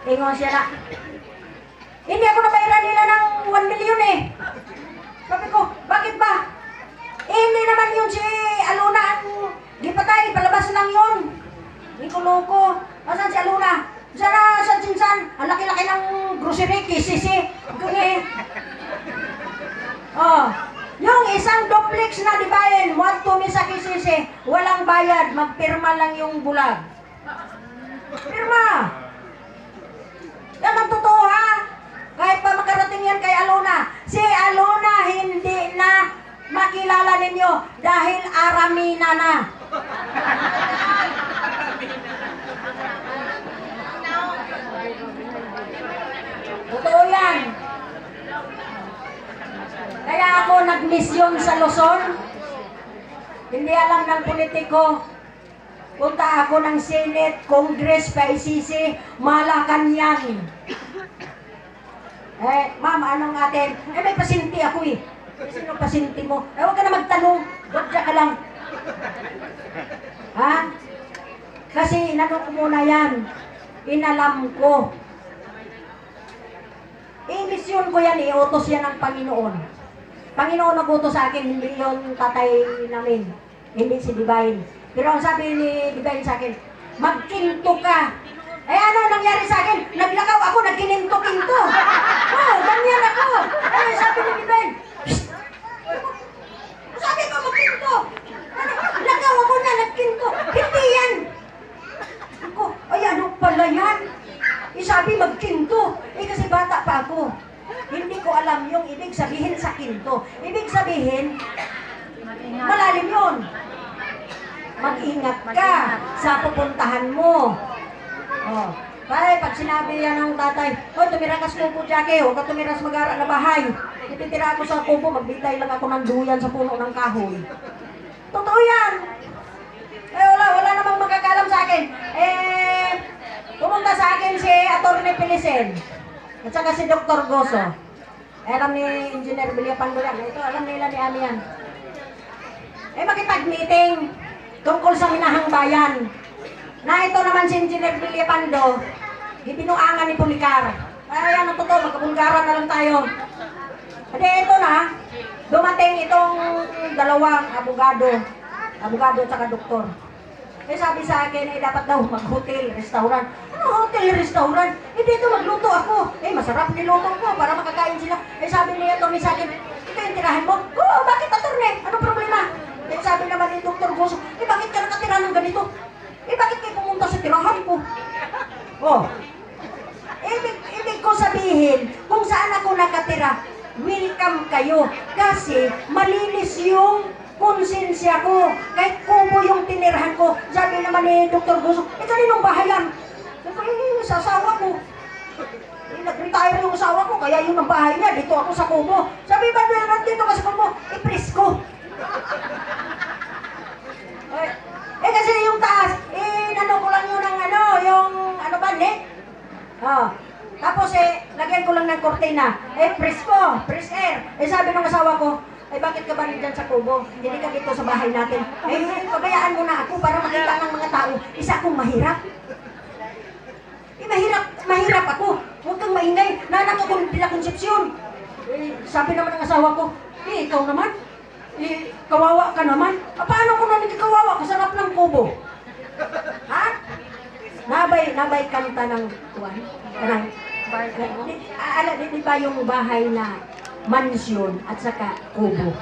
Ingon siya na, hindi ako nabayaran nila ng 1 million eh. Sabi ko, bakit ba? Hindi naman yun si Aluna ang gipatay, palabas lang yun. Hindi ko loko. Asan si Aluna? Sana sa Jinsan, ang laki-laki ng grocery, KCC. Gani. Oh, yung isang duplex na dibayin, 1-2 ni sa KCC, walang bayad, magpirma lang yung bulag. Pirma. Yan ang totoo ha. Kahit pa makarating yan kay Alona. Si Alona hindi na makilala ninyo dahil Aramina na. Totoo yan. Kaya ako nagmisyon sa Luzon. Hindi alam ng politiko. Punta ako ng Senate, Congress, PICC, Malacanang. Ma'am, anong atin? May pasinti ako eh. Sino pasinti mo? Huwag ka na magtanong. Wadya ka lang. Ha? Kasi inano ko muna yan. Inalam ko. Misyon ko yan, iutos yan ng Panginoon. Panginoon nag-utos sa akin, hindi yung tatay namin. Hindi si Divine. Pero ang sabi ni Divine sa akin, magkinto ka. Ano nangyari sa akin? Naglakaw ako, nagkininto-kinto. Ganyan ako. Sabi ni Divine, sabi ko magkinto. Lakaw ako na, nagkinto. Hindi yan. Ako, ano pala yan? Sabi magkinto. Kasi bata pa ako. Hindi ko alam yung ibig sabihin sa kinto. Ibig sabihin, malalim yun. Mag-ingat ka sa pupuntahan mo. Kaya pag sinabi yan ng tatay, tumira ka sa kubo, Jackie, huwag ka tumira sa mag-ara na bahay. Ititira ako sa kubo, magbitay lang ako ng duyan sa puno ng kahoy. Totoo yan. Wala namang magkakalam sa akin. Pumunta sa akin si Atty. Pilicen at saka si Dr. Goso. Alam ni Engineer Villapando yan. Ito, alam nila ni Ani yan. Makipag-meeting tungkol sa minahang bayan. Na ito naman si Engineer Villapando, ibinuangan ni Policar. Yan ang totoo, magkabulgaran na lang tayo. Kasi ito na, dumating itong dalawang abogado at saka doktor. Sabi sa akin, dapat daw mag-hotel, restaurant. Ano hotel, restaurant? Dito magluto ako. Masarap niluto ko para makakain sila. Sabi niya Tommy sa akin, ito yung tirahan mo? Oo, bakit attorney? Anong problema? Sabi naman ni Dr. Goso, bakit ka nakatira ng ganito? Bakit kayo pumunta sa tirahan ko? Ibig ko sabihin, kung saan ako nakatira, welcome kayo. Kasi malinis yung konsensya ko. Kahit kubo yung tinirahan ko. Sabi naman ni Dr. Goso, kaninong bahay yan? Sa asawa ko. Nag-retire yung asawa ko, kaya yun ang bahay niya. Dito ako sa kubo. Sabi ba naman dito ka sa kubo? Presko. Kasi yung taas, nano ko lang yun ng net. Tapos lagyan ko lang ng kortina. Presko, fresh air. Sabi ng asawa ko, bakit ka ba rin dyan sa kubo? Hindi ka dito sa bahay natin. Pabayaan mo na ako para makita ng mga tao. Isa akong mahirap. Mahirap ako. Huwag kang maingay. Nanak ako nila konsepsyon. Sabi naman ng asawa ko, ikaw naman. Kawawa ka naman. Paano ko na hindi kawawa? Kasarap ng kubo. Ha? Nabay kanta ng kuwan. Di ba yung bahay na mansyon at saka kubo?